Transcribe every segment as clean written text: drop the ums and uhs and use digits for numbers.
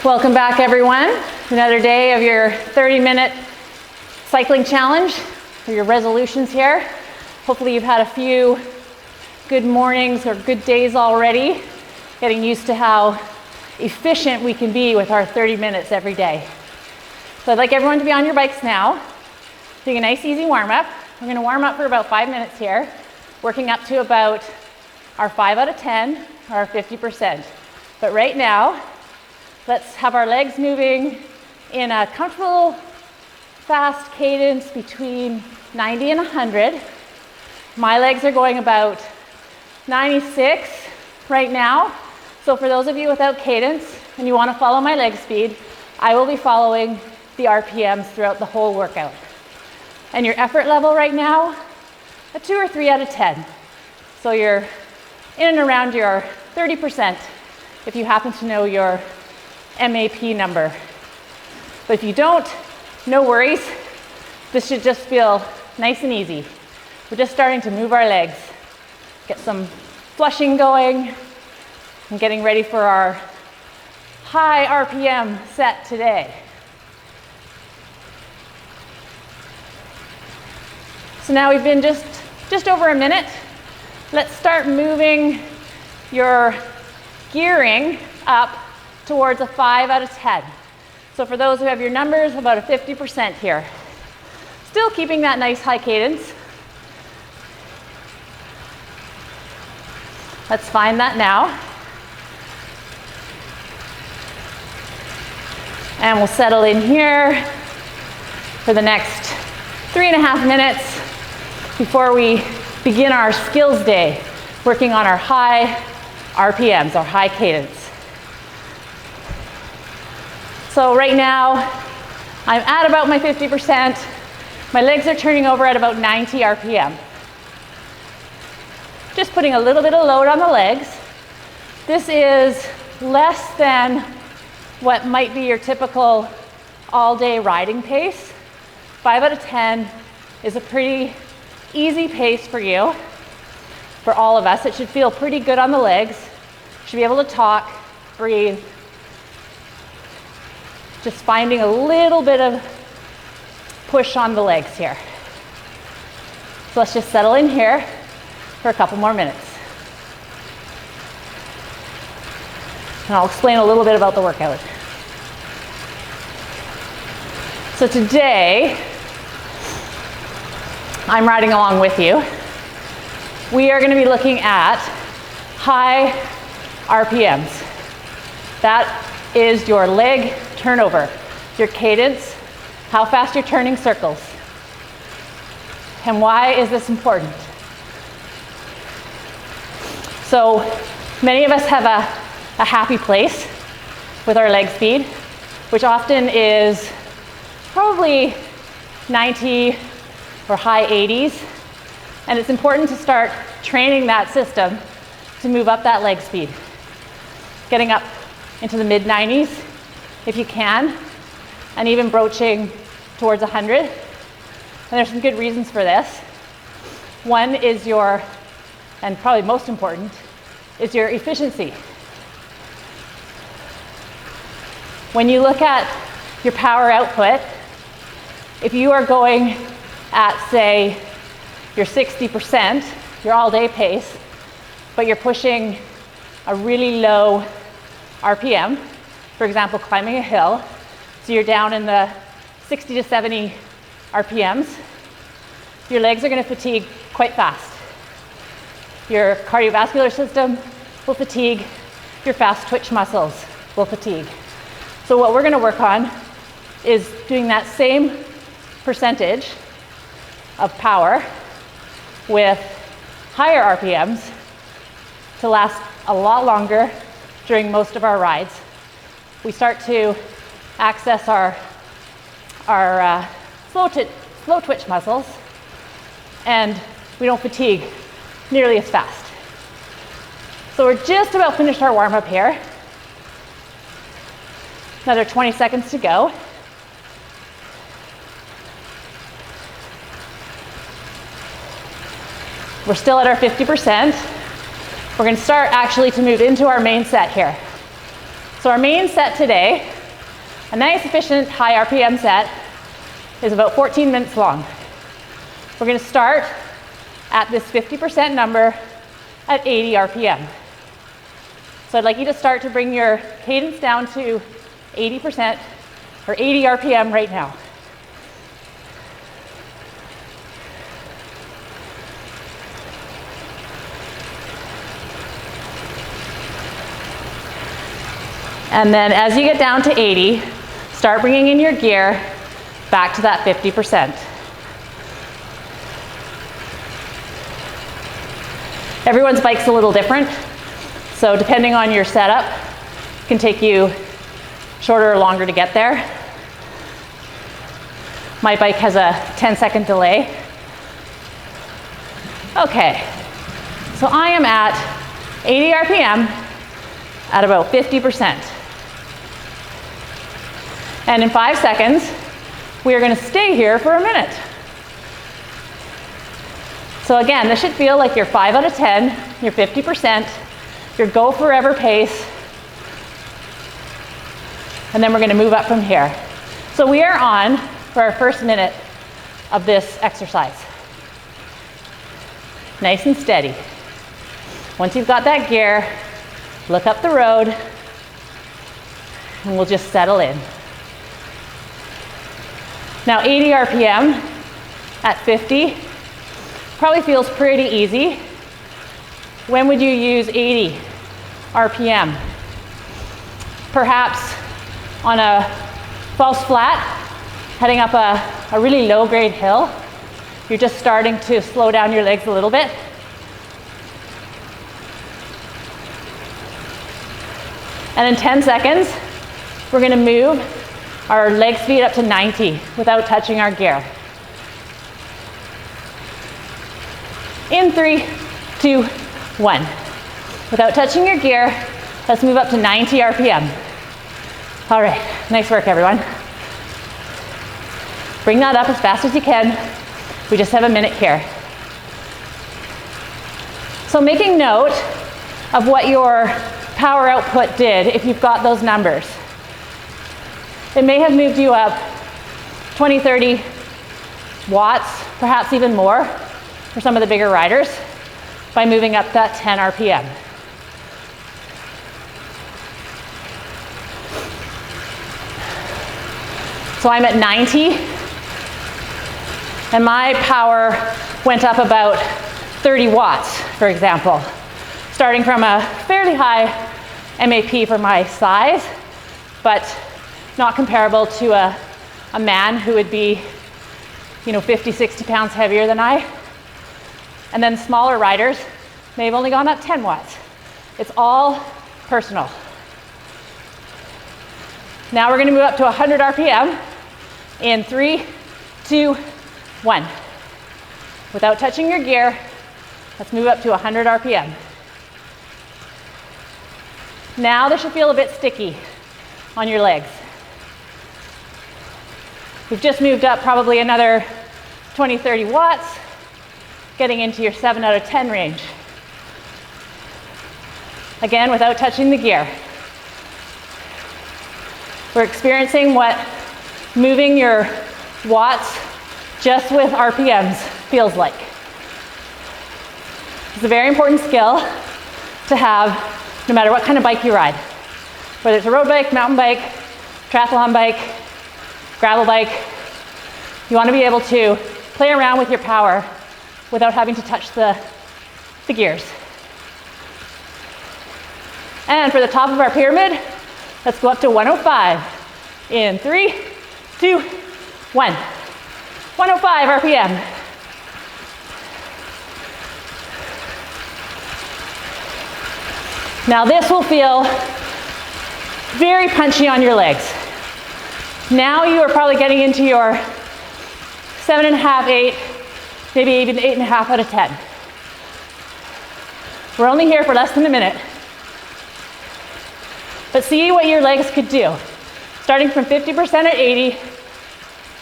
Welcome back, everyone. Another day of your 30-minute cycling challenge for your resolutions here. Hopefully you've had a few good mornings or good days already, getting used to how efficient we can be with our 30 minutes every day. So I'd like everyone to be on your bikes now, doing a nice easy warm-up. We're gonna warm up for about 5 minutes here, working up to about our 5 out of 10 or our 50%. But right now, let's have our legs moving in a comfortable, fast cadence between 90 and 100. My legs are going about 96 right now. So for those of you without cadence and you want to follow my leg speed, I will be following the RPMs throughout the whole workout. And your effort level right now, a 2 or 3 out of 10. So you're in and around your 30% if you happen to know your MAP number. But if you don't, no worries. This should just feel nice and easy. We're just starting to move our legs, get some flushing going, and getting ready for our high RPM set today. So now we've been just over a minute. Let's start moving your gearing up towards a 5 out of 10. So for those who have your numbers, about a 50% here. Still keeping that nice high cadence. Let's find that now. And we'll settle in here for the next 3.5 minutes before we begin our skills day, working on our high RPMs, our high cadence. So right now, I'm at about my 50%. My legs are turning over at about 90 RPM. Just putting a little bit of load on the legs. This is less than what might be your typical all-day riding pace. 5 out of 10 is a pretty easy pace for you, for all of us. It should feel pretty good on the legs. You should be able to talk, breathe. Just finding a little bit of push on the legs here. So let's just settle in here for a couple more minutes. And I'll explain a little bit about the workout. So today, I'm riding along with you. We are going to be looking at high RPMs. That is your leg turnover, your cadence, how fast you're turning circles. And why is this important? So many of us have a happy place with our leg speed, which often is probably 90 or high 80s. And it's important to start training that system to move up that leg speed. Getting up into the mid 90s if you can, and even broaching towards 100. And there's some good reasons for this. One is your, and probably most important, is your efficiency. When you look at your power output, if you are going at, say, your 60%, your all-day pace, but you're pushing a really low RPM, for example, climbing a hill, so you're down in the 60 to 70 RPMs, your legs are going to fatigue quite fast. Your cardiovascular system will fatigue, your fast twitch muscles will fatigue. So what we're going to work on is doing that same percentage of power with higher RPMs to last a lot longer during most of our rides. We start to access our slow twitch muscles, and we don't fatigue nearly as fast. So we're just about finished our warm-up here. Another 20 seconds to go. We're still at our 50%. We're going to start actually to move into our main set here. So our main set today A nice, efficient, high RPM set is about 14 minutes long. We're going to start at this 50% number at 80 RPM. So I'd like you to start to bring your cadence down to 80% or 80 RPM right now. And then as you get down to 80, start bringing in your gear back to that 50%. Everyone's bike's a little different, so depending on your setup, it can take you shorter or longer to get there. My bike has a 10-second delay. Okay, so I am at 80 RPM at about 50%. And in 5 seconds, we are going to stay here for a minute. So again, this should feel like your 5 out of 10, your 50%, your go forever pace. And then we're going to move up from here. So we are on for our first minute of this exercise. Nice and steady. Once you've got that gear, look up the road, and we'll just settle in. Now 80 RPM at 50 probably feels pretty easy. When would you use 80 RPM? Perhaps on a false flat, heading up a really low grade hill. You're just starting to slow down your legs a little bit. And in 10 seconds, we're going to move our leg speed up to 90 without touching our gear. In 3, 2, 1. Without touching your gear, let's move up to 90 RPM. All right, nice work, everyone. Bring that up as fast as you can. We just have a minute here. So making note of what your power output did if you've got those numbers. It may have moved you up 20, 30 watts, perhaps even more for some of the bigger riders by moving up that 10 RPM. So I'm at 90, and my power went up about 30 watts, for example, starting from a fairly high MAP for my size, but not comparable to a man who would be, 50, 60 pounds heavier than I. And then smaller riders may have only gone up 10 watts. It's all personal. Now we're going to move up to 100 RPM in 3, 2, 1. Without touching your gear, let's move up to 100 RPM. Now this should feel a bit sticky on your legs. We've just moved up probably another 20, 30 watts, getting into your 7 out of 10 range. Again, without touching the gear. We're experiencing what moving your watts just with RPMs feels like. It's a very important skill to have no matter what kind of bike you ride. Whether it's a road bike, mountain bike, triathlon bike, gravel bike, you want to be able to play around with your power without having to touch the gears. And for the top of our pyramid, let's go up to 105 in 3, 2, 1. 105 RPM. Now this will feel very punchy on your legs. Now you are probably getting into your 7.5, 8, maybe even 8.5 out of 10. We're only here for less than a minute. But see what your legs could do. Starting from 50% at 80,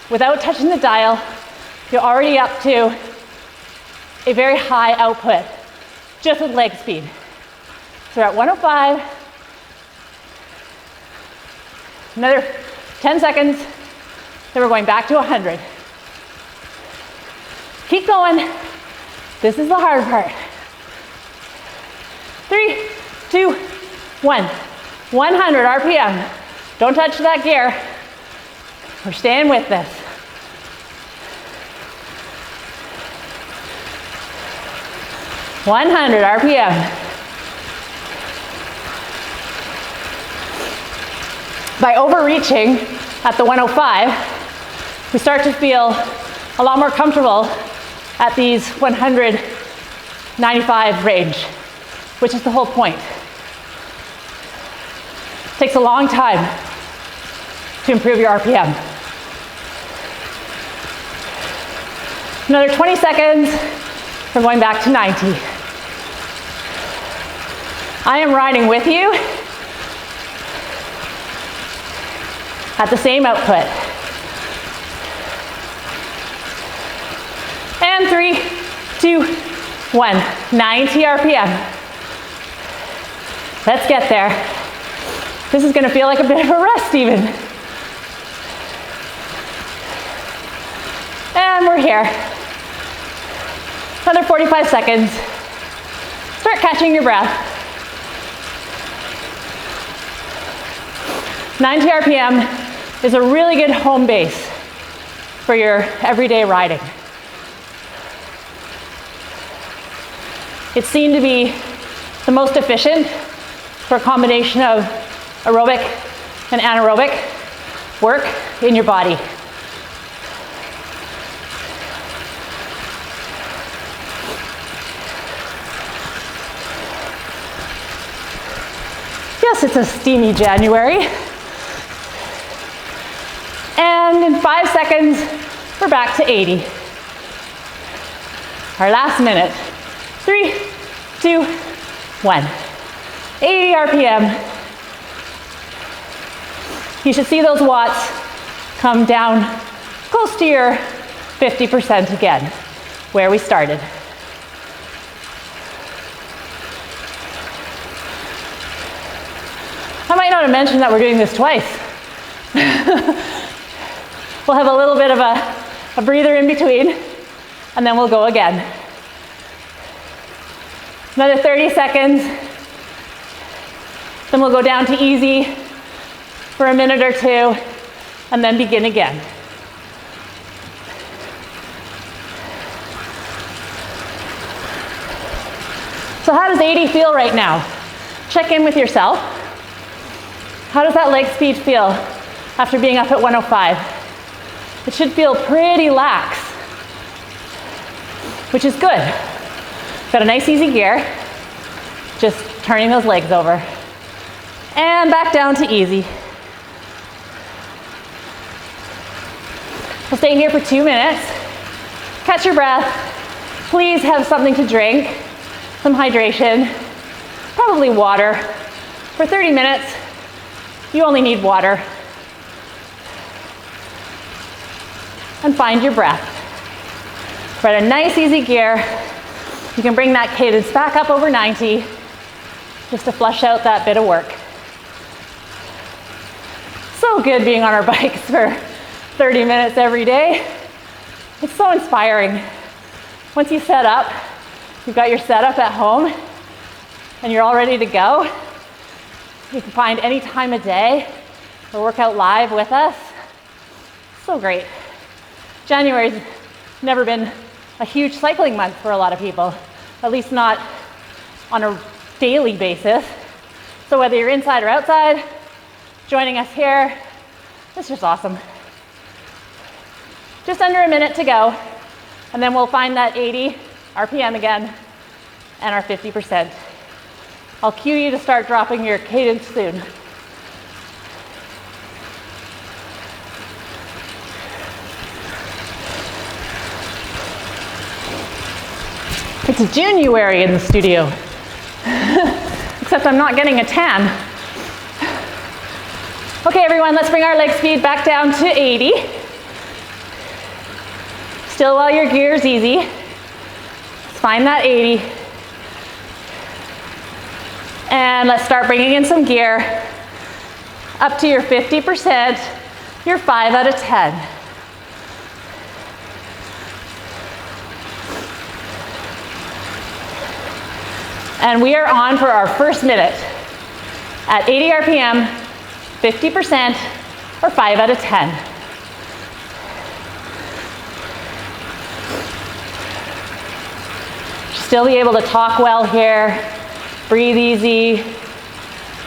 without touching the dial, you're already up to a very high output, just with leg speed. So we're at 105, another 10 seconds, then we're going back to 100. Keep going. This is the hard part. 3, 2, 1. 100 RPM. Don't touch that gear. We're staying with this. RPM. By overreaching at the 105, we start to feel a lot more comfortable at these 195 range, which is the whole point. It takes a long time to improve your RPM. Another 20 seconds, we're going back to 90. I am riding with you at the same output. And 3, 2, 1. 90 RPM. Let's get there. This is going to feel like a bit of a rest even. And we're here. Another 45 seconds. Start catching your breath. 90 RPM is a really good home base for your everyday riding. It's seen to be the most efficient for a combination of aerobic and anaerobic work in your body. Yes, it's a steamy January. And in 5 seconds, we're back to 80. Our last minute. 3, 2, 1. 80 RPM. You should see those watts come down close to your 50% again, where we started. I might not have mentioned that we're doing this twice. We'll have a little bit of a breather in between, and then we'll go again. Another 30 seconds. Then we'll go down to easy for a minute or two, and then begin again. So how does 80 feel right now? Check in with yourself. How does that leg speed feel after being up at 105? It should feel pretty lax, which is good. Got a nice easy gear, just turning those legs over. And back down to easy. We'll stay here for 2 minutes. Catch your breath. Please have something to drink, some hydration, probably water. For 30 minutes, you only need water. And find your breath. Ride a nice easy gear. You can bring that cadence back up over 90 just to flush out that bit of work. So good being on our bikes for 30 minutes every day. It's so inspiring. Once you set up, you've got your setup at home and you're all ready to go. You can find any time of day or work out live with us. So great. January's never been a huge cycling month for a lot of people, at least not on a daily basis. So whether you're inside or outside, joining us here, it's just awesome. Just under a minute to go, and then we'll find that 80 RPM again and our 50%. I'll cue you to start dropping your cadence soon. It's January in the studio, except I'm not getting a tan. Okay, everyone, let's bring our leg speed back down to 80. Still while your gear's easy. Let's find that 80. And let's start bringing in some gear up to your 50%. your 5 out of 10. And we are on for our first minute at 80 RPM, 50%, or 5 out of 10. Still be able to talk well here, breathe easy,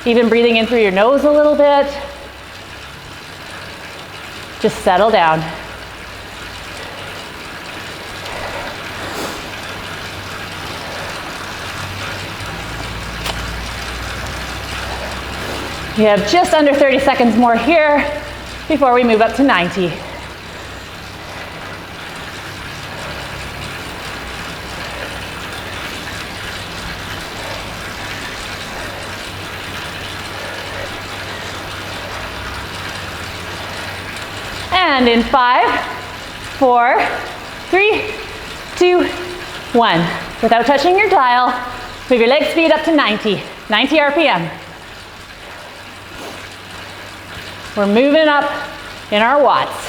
even breathing in through your nose a little bit. Just settle down. We have just under 30 seconds more here before we move up to 90. And in 5, 4, 3, 2, 1. Without touching your dial, move your leg speed up to 90 RPM. We're moving up in our watts,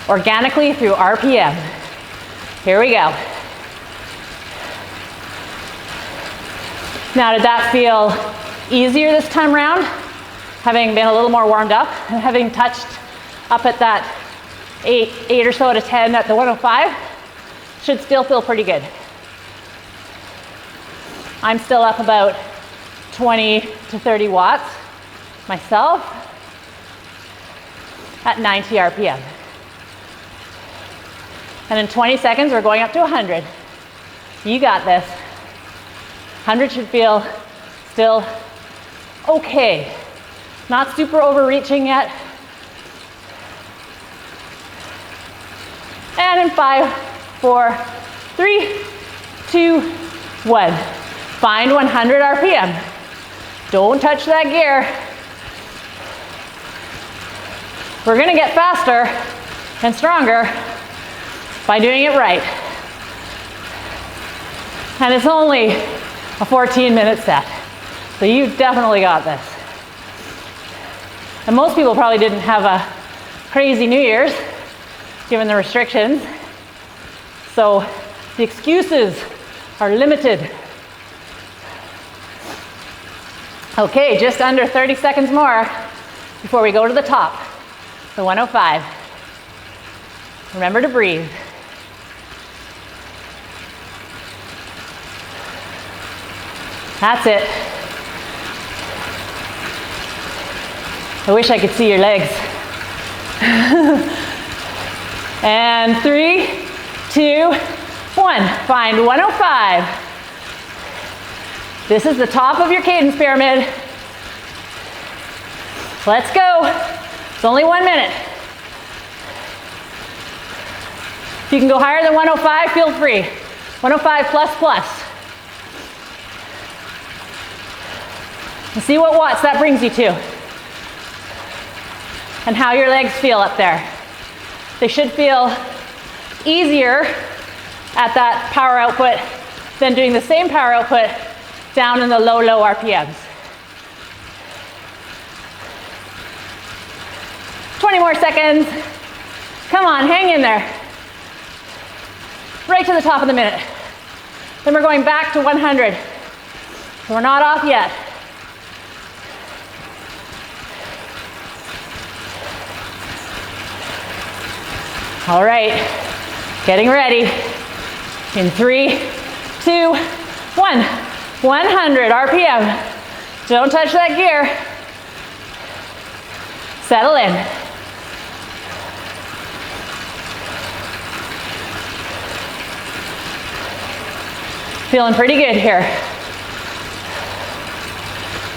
organically through RPM. Here we go. Now, did that feel easier this time around? Having been a little more warmed up and having touched up at that 8 or so out of 10 at the 105, should still feel pretty good. I'm still up about 20 to 30 watts myself at 90 RPM. And in 20 seconds, we're going up to 100. You got this. 100 should feel still okay. Not super overreaching yet. And in 5, 4, 3, 2, 1. Find 100 RPM. Don't touch that gear. We're gonna get faster and stronger by doing it right. And it's only a 14-minute set, so you definitely got this. And most people probably didn't have a crazy New Year's, given the restrictions. So the excuses are limited. Okay, just under 30 seconds more before we go to the top, the 105. Remember to breathe. That's it. I wish I could see your legs. And 3, 2, 1. Find 105. This is the top of your cadence pyramid. Let's go. It's only 1 minute. If you can go higher than 105, feel free. 105 plus plus. And see what watts that brings you to. And how your legs feel up there. They should feel easier at that power output than doing the same power output down in the low RPMs. 20 more seconds. Come on, hang in there. Right to the top of the minute. Then we're going back to 100. So we're not off yet. All right, getting ready. In 3, 2, 1. 100 RPM. Don't touch that gear. Settle in. Feeling pretty good here.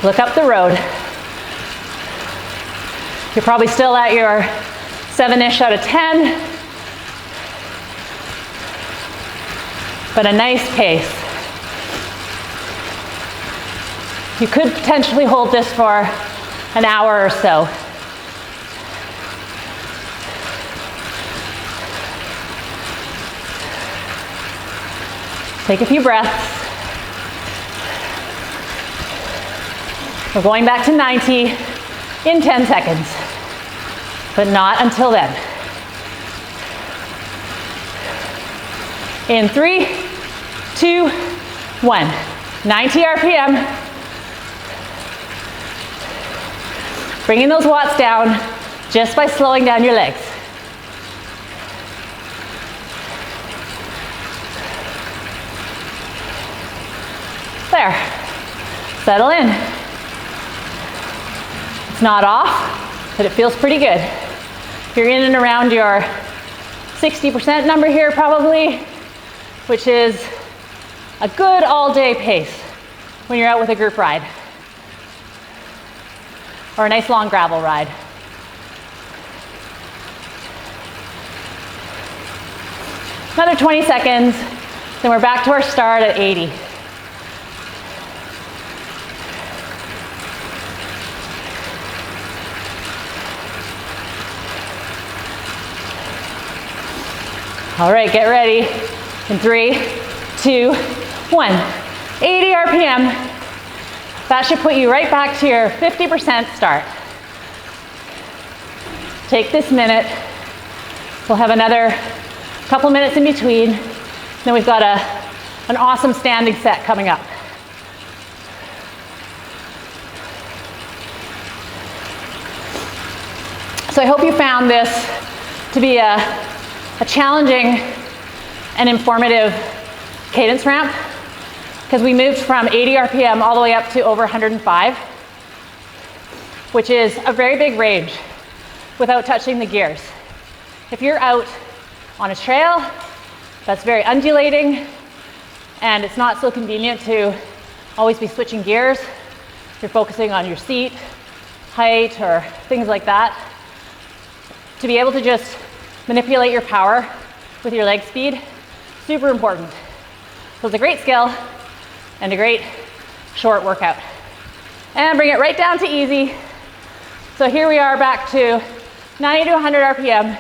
Look up the road. You're probably still at your 7-ish out of 10. But a nice pace. You could potentially hold this for an hour or so. Take a few breaths. We're going back to 90 in 10 seconds. but not until then. In 3, 2, 1. 90 RPM. Bringing those watts down just by slowing down your legs. There. Settle in. It's not off, but it feels pretty good. You're in and around your 60% number here probably, which is a good all-day pace when you're out with a group ride or a nice long gravel ride. Another 20 seconds, then we're back to our start at 80. All right, get ready. In 3, 2, 1. 80 RPM. That should put you right back to your 50% start. Take this minute. We'll have another couple minutes in between. Then we've got an awesome standing set coming up. So I hope you found this to be a challenging and informative cadence ramp, because we moved from 80 RPM all the way up to over 105, which is a very big range without touching the gears. If you're out on a trail that's very undulating and it's not so convenient to always be switching gears, you're focusing on your seat height or things like that, to be able to just manipulate your power with your leg speed, super important. So it's a great skill and a great short workout. And bring it right down to easy. So here we are back to 90 to 100 RPM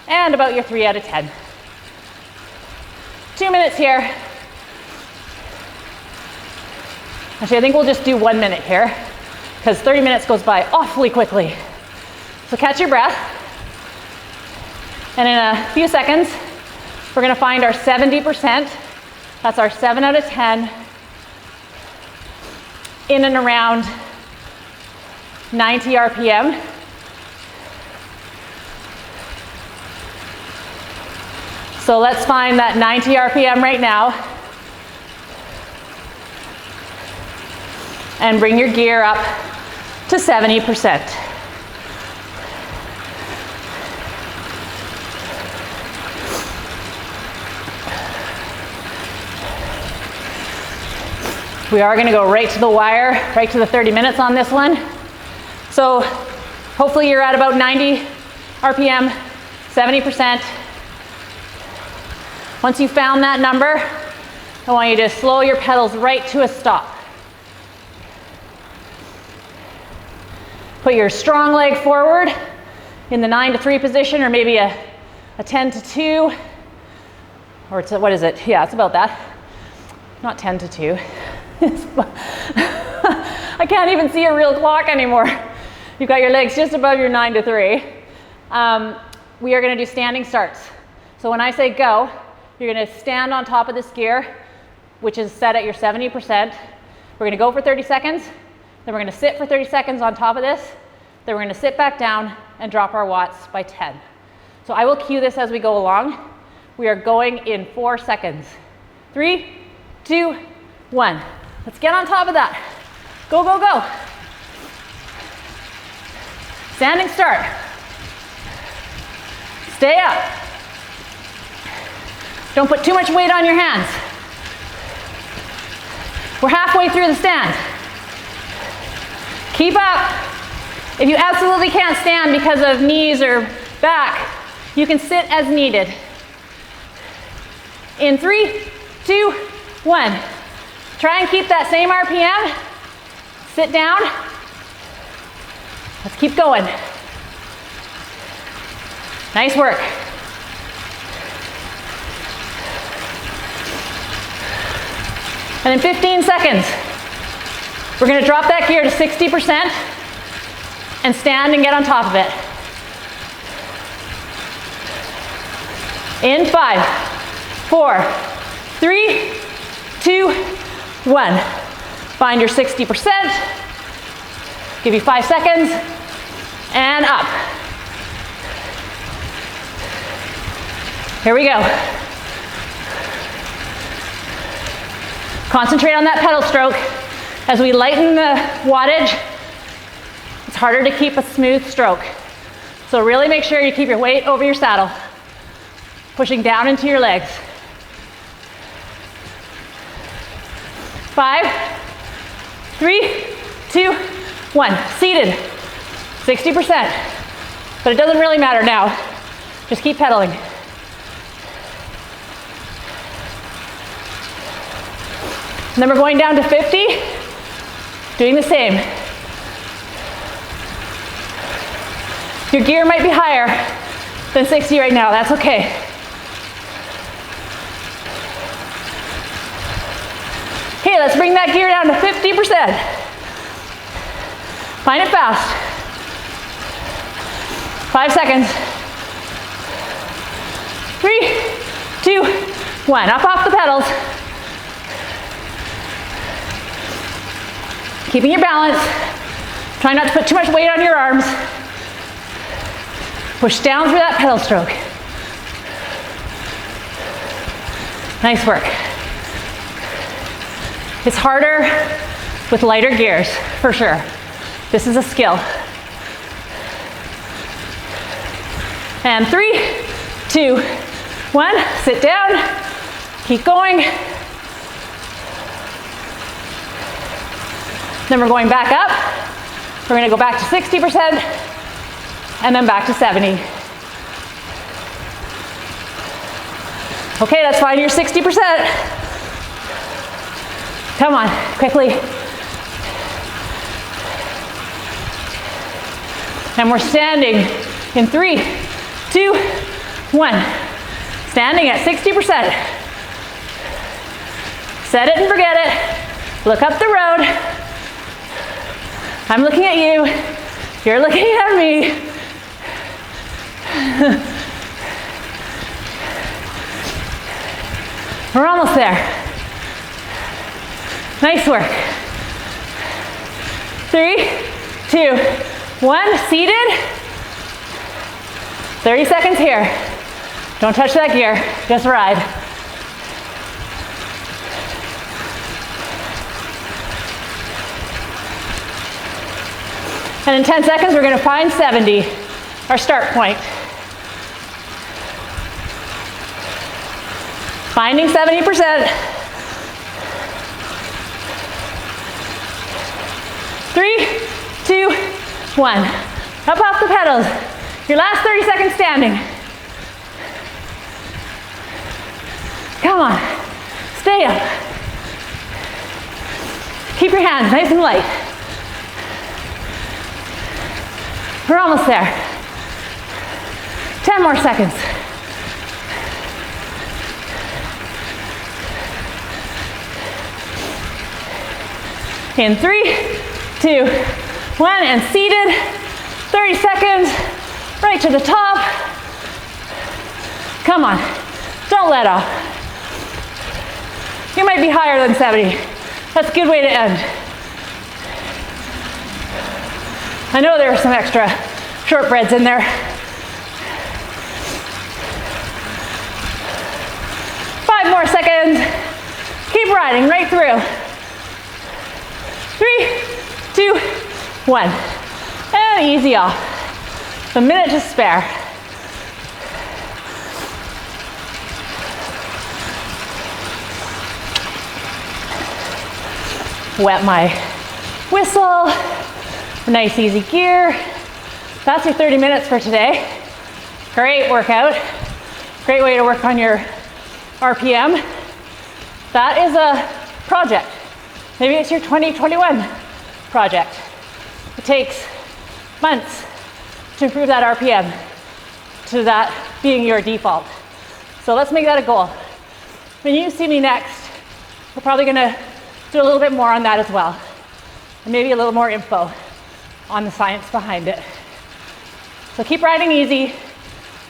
and about your 3 out of 10. 2 minutes here. Actually, I think we'll just do 1 minute here because 30 minutes goes by awfully quickly. So catch your breath. And in a few seconds, we're gonna find our 70%. That's our 7 out of 10 in and around 90 RPM. So let's find that 90 RPM right now. And bring your gear up to 70%. We are going to go right to the wire, right to the 30 minutes on this one. So hopefully you're at about 90 RPM, 70%. Once you've found that number, I want you to slow your pedals right to a stop. Put your strong leg forward in the 9 to 3 position, or maybe a 10 to 2, or it's what is it? Yeah, it's about that. Not 10 to 2. I can't even see a real clock anymore. You've got your legs just above your 9 to 3. We are going to do standing starts. So when I say go, you're going to stand on top of this gear, which is set at your 70%. We're going to go for 30 seconds. Then we're going to sit for 30 seconds on top of this. Then we're going to sit back down and drop our watts by 10. So I will cue this as we go along. We are going in 4 seconds. 3, 2, 1. Let's get on top of that. Go, go, go. Standing start. Stay up. Don't put too much weight on your hands. We're halfway through the stand. Keep up. If you absolutely can't stand because of knees or back, you can sit as needed. In 3, 2, 1. Try and keep that same RPM. Sit down. Let's keep going. Nice work. And in 15 seconds, we're going to drop that gear to 60% and stand and get on top of it. In 5, 4, 3, 2, 1. Find your 60%. Give you 5 seconds. And up. Here we go. Concentrate on that pedal stroke. As we lighten the wattage, it's harder to keep a smooth stroke. So really make sure you keep your weight over your saddle, pushing down into your legs. 5, 3, 2, 1. Seated. 60%. But it doesn't really matter now. Just keep pedaling. And then we're going down to 50. Doing the same. Your gear might be higher than 60 right now. That's okay. Okay, let's bring that gear down to 50%. Find it fast. 5 seconds. 3, 2, 1. Up off the pedals. Keeping your balance. Try not to put too much weight on your arms. Push down through that pedal stroke. Nice work. It's harder with lighter gears, for sure. This is a skill. And 3, 2, 1. Sit down. Keep going. Then we're going back up. We're going to go back to 60% and then back to 70. Okay, let's find your 60%. Come on, quickly. And we're standing in 3, 2, 1. Standing at 60%. Set it and forget it. Look up the road. I'm looking at you. You're looking at me. We're almost there. Nice work. 3, 2, 1. Seated. 30 seconds here. Don't touch that gear. Just ride. And in 10 seconds, we're going to find 70, our start point. Finding 70%. 3, 2, 1. Up off the pedals. Your last 30 seconds standing. Come on. Stay up. Keep your hands nice and light. We're almost there. 10 more seconds. In 3, 2, 1, and seated. 30 seconds, right to the top. Come on, don't let off. You might be higher than 70. That's a good way to end. I know there are some extra shortbreads in there. 5 more seconds. Keep riding right through. 3, 2, 1. And easy off. A minute to spare. Wet my whistle. Nice easy gear. That's your 30 minutes for today. Great workout. Great way to work on your RPM. That is a project. Maybe it's your 2021 project. It takes months to improve that RPM to that being your default. So let's make that a goal. When you see me next, we're probably gonna do a little bit more on that as well. And maybe a little more info on the science behind it. So keep riding easy,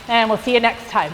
and we'll see you next time.